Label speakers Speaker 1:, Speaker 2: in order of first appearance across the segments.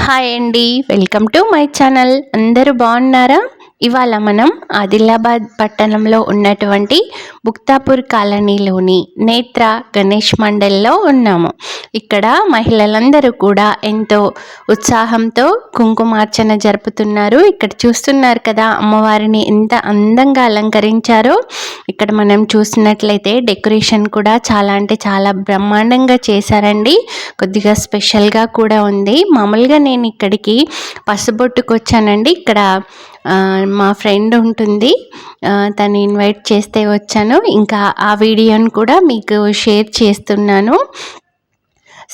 Speaker 1: Hi అండి, welcome to my channel. అందరూ బాగున్నారా? ఇవాళ మనం ఆదిలాబాద్ పట్టణంలో ఉన్నటువంటి బుక్తాపూర్ కాలనీలోని నేత్ర గణేష్ మండల్లో ఉన్నాము. ఇక్కడ మహిళలందరూ కూడా ఎంతో ఉత్సాహంతో కుంకుమార్చన జరుపుతున్నారు. ఇక్కడ చూస్తున్నారు కదా, అమ్మవారిని ఎంత అందంగా అలంకరించారో. ఇక్కడ మనం చూసినట్లయితే డెకరేషన్ కూడా చాలా అంటే చాలా బ్రహ్మాండంగా చేశారండి. కొద్దిగా స్పెషల్గా కూడా ఉంది. మామూలుగా నేను ఇక్కడికి పసుబొట్టుకు వచ్చానండి. ఇక్కడ మా ఫ్రెండ్ ఉంటుంది, తను ఇన్వైట్ చేస్తే వచ్చాను. ఇంకా ఆ వీడియోని కూడా మీకు షేర్ చేస్తున్నాను.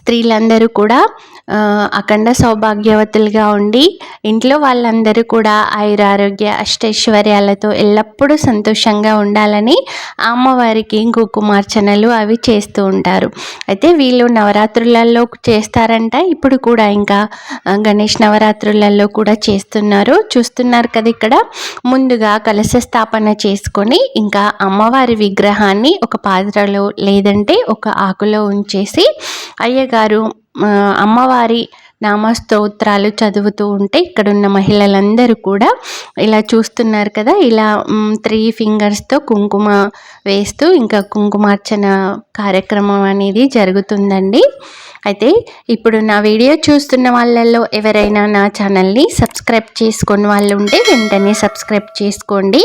Speaker 1: స్త్రీలందరూ కూడా అఖండ సౌభాగ్యవతులుగా ఉండి ఇంట్లో వాళ్ళందరూ కూడా ఆయురారోగ్య అష్టైశ్వర్యాలతో ఎల్లప్పుడూ సంతోషంగా ఉండాలని అమ్మవారికి కుంకుమార్చనలు అవి చేస్తూ ఉంటారు. అయితే వీళ్ళు నవరాత్రులలో చేస్తారంట. ఇప్పుడు కూడా ఇంకా గణేష్ నవరాత్రులలో కూడా చేస్తున్నారు. చూస్తున్నారు కదా, ఇక్కడ ముందుగా కలశ స్థాపన చేసుకొని ఇంకా అమ్మవారి విగ్రహాన్ని ఒక పాత్రలో లేదంటే ఒక ఆకులో ఉంచేసి అయ్యగారు అమ్మవారి నామస్తోత్రాలు చదువుతూ ఉంటే ఇక్కడున్న మహిళలందరూ కూడా ఇలా చూస్తున్నారు కదా, ఇలా 3 ఫింగర్స్తో కుంకుమ వేస్తూ ఇంకా కుంకుమార్చన కార్యక్రమం అనేది జరుగుతుందండి. అయితే ఇప్పుడు నా వీడియో చూస్తున్న వాళ్ళల్లో ఎవరైనా నా ఛానల్ని సబ్స్క్రైబ్ చేసుకొని వాళ్ళు ఉంటే వెంటనే సబ్స్క్రైబ్ చేసుకోండి.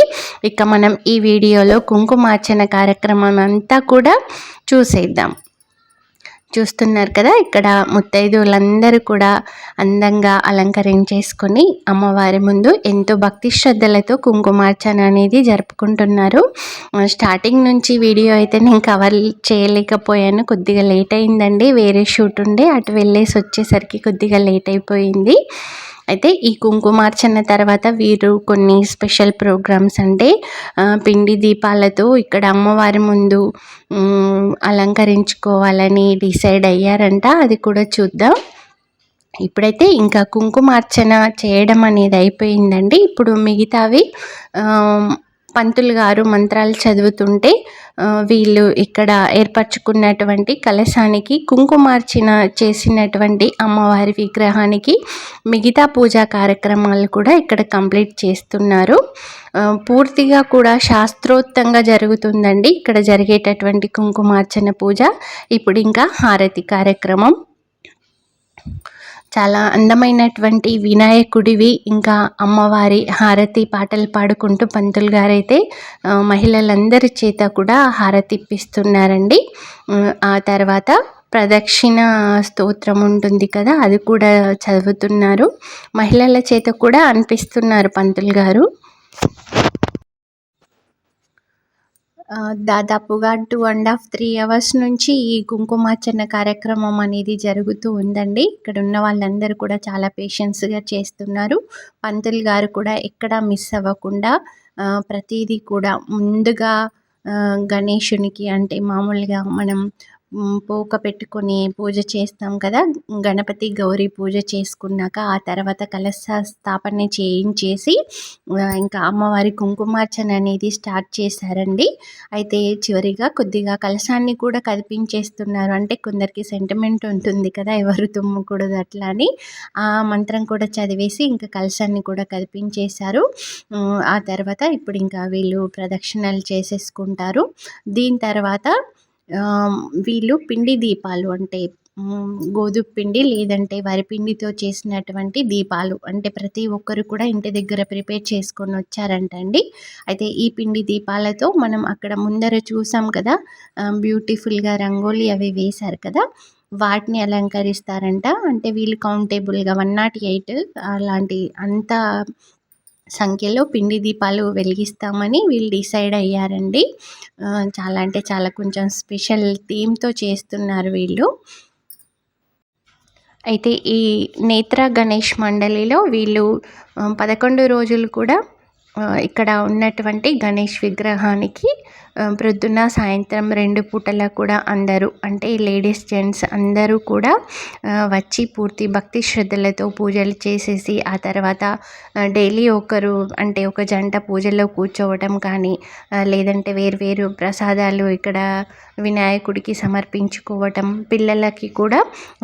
Speaker 1: ఇక మనం ఈ వీడియోలో కుంకుమార్చన కార్యక్రమం అంతా కూడా చూసేద్దాం. చూస్తున్నారు కదా, ఇక్కడ ముత్తైదువులందరూ కూడా అందంగా అలంకరించేసుకొని అమ్మవారి ముందు ఎంతో భక్తి శ్రద్ధలతో కుంకుమార్చన అనేది జరుపుకుంటున్నారు. స్టార్టింగ్ నుంచి వీడియో అయితే నేను కవర్ చేయలేకపోయాను, కొద్దిగా లేట్ అయిందండి. వేరే షూట్ ఉండే అటు వెళ్ళేసి వచ్చేసరికి కొద్దిగా లేట్ అయిపోయింది. అయితే ఈ కుంకుమార్చన తర్వాత వీరు కొన్ని స్పెషల్ ప్రోగ్రామ్స్ అంటే పిండి దీపాలతో ఇక్కడ అమ్మవారి ముందు అలంకరించుకోవాలని డిసైడ్ అయ్యారంట. అది కూడా చూద్దాం. ఇప్పుడైతే ఇంకా కుంకుమార్చన చేయడం అనేది అయిపోయిందండి. ఇప్పుడు మిగతావి పంతులు గారు మంత్రాలు చదువుతుంటే వీళ్ళు ఇక్కడ ఏర్పరచుకున్నటువంటి కలశానికి కుంకుమార్చన చేసినటువంటి అమ్మవారి విగ్రహానికి మిగతా పూజా కార్యక్రమాలు కూడా ఇక్కడ కంప్లీట్ చేస్తున్నారు. పూర్తిగా కూడా శాస్త్రోక్తంగా జరుగుతుందండి ఇక్కడ జరిగేటటువంటి కుంకుమార్చన పూజ. ఇప్పుడు ఇంకా హారతి కార్యక్రమం. చాలా అందమైనటువంటి వినాయకుడివి ఇంకా అమ్మవారి హారతి పాటలు పాడుకుంటూ పంతులు గారైతే మహిళలందరి చేత కూడా హారతి ఇప్పిస్తున్నారండి. ఆ తర్వాత ప్రదక్షిణ స్తోత్రం ఉంటుంది కదా, అది కూడా చదువుతున్నారు. మహిళల చేత కూడా అనిపిస్తున్నారు పంతులు గారు. దాదాపుగా 2.5 3 అవర్స్ నుంచి ఈ కుంకుమార్చన కార్యక్రమం అనేది జరుగుతూ ఉందండి. ఇక్కడ ఉన్న వాళ్ళందరూ కూడా చాలా పేషెన్స్గా చేస్తున్నారు. పంతులు గారు కూడా ఎక్కడా మిస్ అవ్వకుండా ప్రతిదీ కూడా ముందుగా గణేషునికి అంటే మామూలుగా మనం పోక పెట్టుకొని పూజ చేస్తాం కదా, గణపతి గౌరీ పూజ చేసుకున్నాక ఆ తర్వాత కలశ స్థాపన చేయించేసి ఇంకా అమ్మవారి కుంకుమార్చన అనేది స్టార్ట్ చేశారండి. అయితే చివరిగా కొద్దిగా కలశాన్ని కూడా కదిపించేస్తున్నారు. అంటే కొందరికి సెంటిమెంట్ ఉంటుంది కదా, ఎవరు తుమ్మకూడదు అట్లా అని ఆ మంత్రం కూడా చదివేసి ఇంకా కలశాన్ని కూడా కదిపించేశారు. ఆ తర్వాత ఇప్పుడు ఇంకా వీళ్ళు ప్రదక్షిణలు చేసేసుకుంటారు. దీని తర్వాత వీళ్ళు పిండి దీపాలు అంటే గోధుమ పిండి లేదంటే వరిపిండితో చేసినటువంటి దీపాలు అంటే ప్రతి ఒక్కరు కూడా ఇంటి దగ్గర ప్రిపేర్ చేసుకొని వచ్చారంట అండి. అయితే ఈ పిండి దీపాలతో మనం అక్కడ ముందర చూసాం కదా, బ్యూటిఫుల్గా రంగోలీ అవి వేశారు కదా, వాటిని అలంకరిస్తారంట. అంటే వీళ్ళు కౌంటబుల్గా 108 అలాంటి అంత సంఖ్యలో పిండి దీపాలు వెలిగిస్తామని వీళ్ళు డిసైడ్ అయ్యారండి. చాలా అంటే చాలా కొంచెం స్పెషల్ థీమ్తో చేస్తున్నారు వీళ్ళు. అయితే ఈ నేత్ర గణేష్ మండలిలో వీళ్ళు 11 రోజులు కూడా ఇక్కడ ఉన్నటువంటి గణేష్ విగ్రహానికి ప్రొద్దున సాయంత్రం 2 పూటలా కూడా అందరూ అంటే లేడీస్ జెంట్స్ అందరూ కూడా వచ్చి పూర్తి భక్తి శ్రద్ధలతో పూజలు చేసేసి ఆ తర్వాత డైలీ ఒకరు అంటే ఒక జంట పూజలో కూర్చోవడం కానీ లేదంటే వేరు ప్రసాదాలు ఇక్కడ వినాయకుడికి సమర్పించుకోవటం, పిల్లలకి కూడా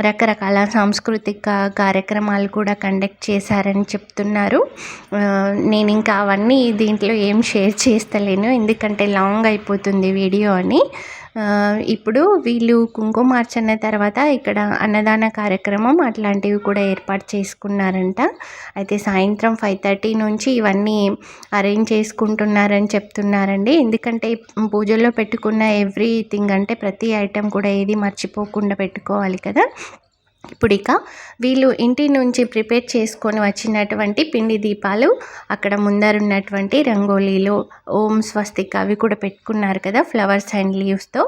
Speaker 1: రకరకాల సాంస్కృతిక కార్యక్రమాలు కూడా కండక్ట్ చేశారని చెప్తున్నారు. నేను ఇంకా అవన్నీ దీంట్లో ఏం షేర్ చేస్తలేను ఎందుకంటే లాంగ్ అయిపోతుంది వీడియో అని. ఇప్పుడు వీళ్ళు కుంకుమార్చన తర్వాత ఇక్కడ అన్నదాన కార్యక్రమం అట్లాంటివి కూడా ఏర్పాటు చేసుకున్నారంట. అయితే సాయంత్రం 5:30 నుంచి ఇవన్నీ అరేంజ్ చేసుకుంటున్నారని చెప్తున్నారండి. ఎందుకంటే పూజల్లో పెట్టుకున్న ఎవ్రీథింగ్ అంటే ప్రతి ఐటెం కూడా ఏది మర్చిపోకుండా పెట్టుకోవాలి కదా. ఇప్పుడు ఇక వీళ్ళు ఇంటి నుంచి ప్రిపేర్ చేసుకొని వచ్చినటువంటి పిండి దీపాలు అక్కడ ముందరున్నటువంటి రంగోలీలో ఓం స్వస్తిక్ అవి కూడా పెట్టుకున్నారు కదా ఫ్లవర్స్ అండ్ లీవ్స్తో,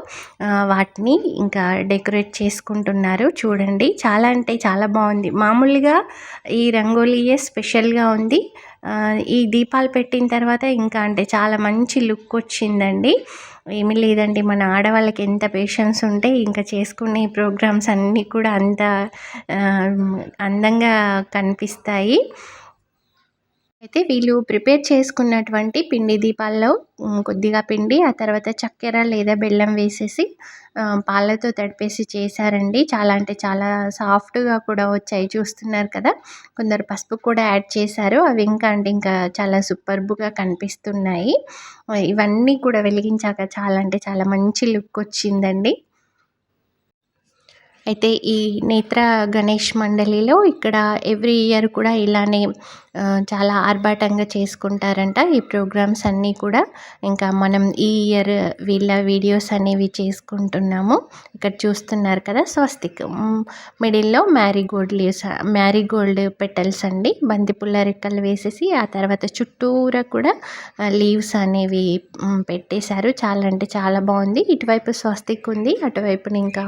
Speaker 1: వాటిని ఇంకా డెకరేట్ చేసుకుంటున్నారు. చూడండి చాలా అంటే చాలా బాగుంది. మామూలుగా ఈ రంగోలీయే స్పెషల్గా ఉంది. ఈ దీపాలు పెట్టిన తర్వాత ఇంకా అంటే చాలా మంచి లుక్ వచ్చిందండి. ఏమీ లేదండి, మన ఆడవాళ్ళకి ఎంత పేషెన్స్ ఉంటే ఇంకా చేసుకునే ప్రోగ్రామ్స్ అన్నీ కూడా అంత అందంగా కనిపిస్తాయి. అయితే వీళ్ళు ప్రిపేర్ చేసుకున్నటువంటి పిండి దీపాల్లో కొద్దిగా పిండి ఆ తర్వాత చక్కెర లేదా బెల్లం వేసేసి పాలతో తడిపేసి చేశారండి. చాలా అంటే చాలా సాఫ్ట్గా కూడా వచ్చాయి, చూస్తున్నారు కదా. కొందరు పసుపు కూడా యాడ్ చేశారు, అవి ఇంకా అంటే ఇంకా చాలా సూపర్బ్గా కనిపిస్తున్నాయి. ఇవన్నీ కూడా వెలిగించాక చాలా అంటే చాలా మంచి లుక్ వచ్చిందండి. అయితే ఈ నేత్ర గణేష్ మండలిలో ఇక్కడ ఎవ్రీ ఇయర్ కూడా ఇలానే చాలా ఆర్భాటంగా చేసుకుంటారంట ఈ ప్రోగ్రామ్స్ అన్నీ కూడా. ఇంకా మనం ఈ ఇయర్ వీళ్ళ వీడియోస్ అనేవి చేసుకుంటున్నాము. ఇక్కడ చూస్తున్నారు కదా స్వస్తిక్ మిడిల్లో మ్యారీగోల్డ్ లీవ్స్, మ్యారీగోల్డ్ పెటల్స్ అండి, బంతిపుల్ల రెక్కలు వేసేసి ఆ తర్వాత చుట్టూరా కూడా లీవ్స్ అనేవి పెట్టేశారు. చాలా అంటే చాలా బాగుంది. ఇటువైపు స్వస్తిక్ ఉంది, అటువైపున ఇంకా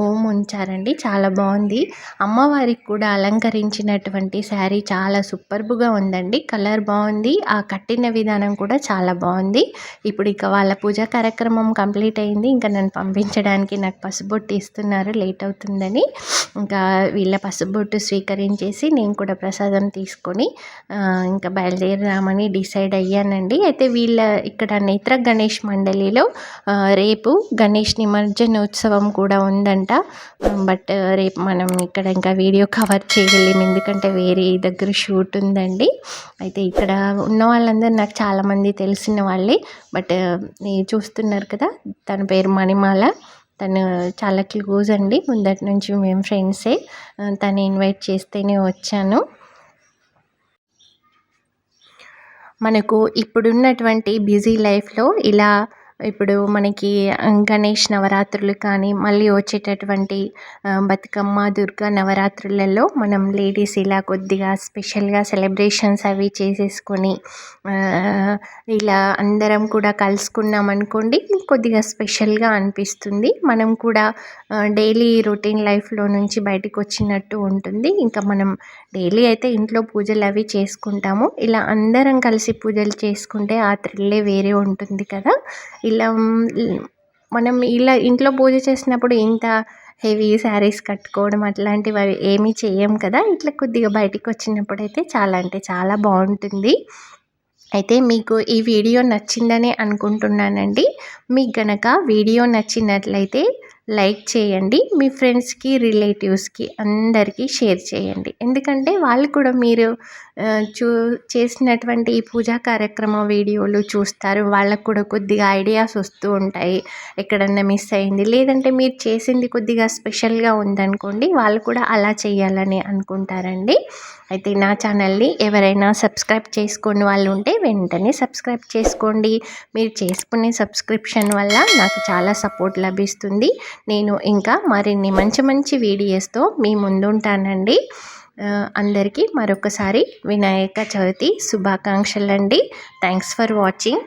Speaker 1: ఓం ఉంచారండి. చాలా బాగుంది. అమ్మవారికి కూడా అలంకరించినటువంటి శారీ చాలా సూపర్బ్గా ఉందండి. కలర్ బాగుంది, ఆ కట్టిన విధానం కూడా చాలా బాగుంది. ఇప్పుడు ఇక వాళ్ళ పూజా కార్యక్రమం కంప్లీట్ అయింది. ఇంకా నన్ను పంపించడానికి నాకు పసుబొట్టు ఇస్తున్నారు, లేట్ అవుతుందని. ఇంకా వీళ్ళ పసుబొట్టు స్వీకరించేసి నేను కూడా ప్రసాదం తీసుకొని ఇంకా బయలుదేరదామని డిసైడ్ అయ్యానండి. అయితే వీళ్ళ ఇక్కడ నేత్ర గణేష్ మండలిలో రేపు గణేష్ నిమజ్జనోత్సవం కూడా ఉందంట. బట్ రేపు మనం ఇక్కడ ఇంకా వీడియో కవర్ చేయలేము ఎందుకంటే వేరే దగ్గర షూట్ ఉందండి. అయితే ఇక్కడ ఉన్న వాళ్ళందరూ నాకు చాలామంది తెలిసిన వాళ్ళే. బట్ చూస్తున్నారు కదా, తన పేరు మణిమాల, తను చాలా క్లోజ్ అండి, ముందటి నుంచి మేము ఫ్రెండ్సే. తను ఇన్వైట్ చేస్తేనే వచ్చాను. మనకు ఇప్పుడున్నటువంటి బిజీ లైఫ్లో ఇలా ఇప్పుడు మనకి గణేష్ నవరాత్రులు కానీ మళ్ళీ వచ్చేటటువంటి బతుకమ్మ దుర్గా నవరాత్రులలో మనం లేడీస్ ఇలా కొద్దిగా స్పెషల్గా సెలబ్రేషన్స్ అవి చేసేసుకొని ఇలా అందరం కూడా కలుసుకున్నాం అనుకోండి, కొద్దిగా స్పెషల్గా అనిపిస్తుంది. మనం కూడా డైలీ రొటీన్ లైఫ్లో నుంచి బయటకు వచ్చినట్టు ఉంటుంది. ఇంకా మనం డైలీ అయితే ఇంట్లో పూజలు అవి చేసుకుంటాము, ఇలా అందరం కలిసి పూజలు చేసుకుంటే ఆ థ్రిల్లే వేరే ఉంటుంది కదా. ఇలా మనం ఇలా ఇంట్లో పూజ చేసినప్పుడు ఇంత హెవీ శారీస్ కట్టుకోవడం అట్లాంటివి అవి ఏమీ చెయ్యం కదా. ఇట్లా కొద్దిగా బయటికి వచ్చినప్పుడు అయితే చాలా అంటే చాలా బాగుంటుంది. అయితే మీకు ఈ వీడియో నచ్చిందని అనుకుంటున్నానండి. మీకు గనక వీడియో నచ్చినట్లయితే లైక్ చేయండి, మీ ఫ్రెండ్స్కి రిలేటివ్స్కి అందరికీ షేర్ చేయండి. ఎందుకంటే వాళ్ళు కూడా మీరు చేసినటువంటి ఈ పూజా కార్యక్రమ వీడియోలు చూస్తారు, వాళ్ళకు కూడా కొద్దిగా ఐడియాస్ వస్తూ ఉంటాయి. ఎక్కడన్నా మిస్ అయింది లేదంటే మీరు చేసింది కొద్దిగా స్పెషల్గా ఉందనుకోండి, వాళ్ళు కూడా అలా చేయాలని అనుకుంటారండి. అయితే నా ఛానల్ని ఎవరైనా సబ్స్క్రైబ్ చేసుకుని వాళ్ళు ఉంటే వెంటనే సబ్స్క్రైబ్ చేసుకోండి. మీరు చేసుకునే సబ్స్క్రిప్షన్ వల్ల నాకు చాలా సపోర్ట్ లభిస్తుంది. నేను ఇంకా మరిన్ని మంచి మంచి వీడియోస్తో మీ ముందుంటానండి. అందరికీ మరొకసారి వినాయక చవితి శుభాకాంక్షలండి. Thanks for watching.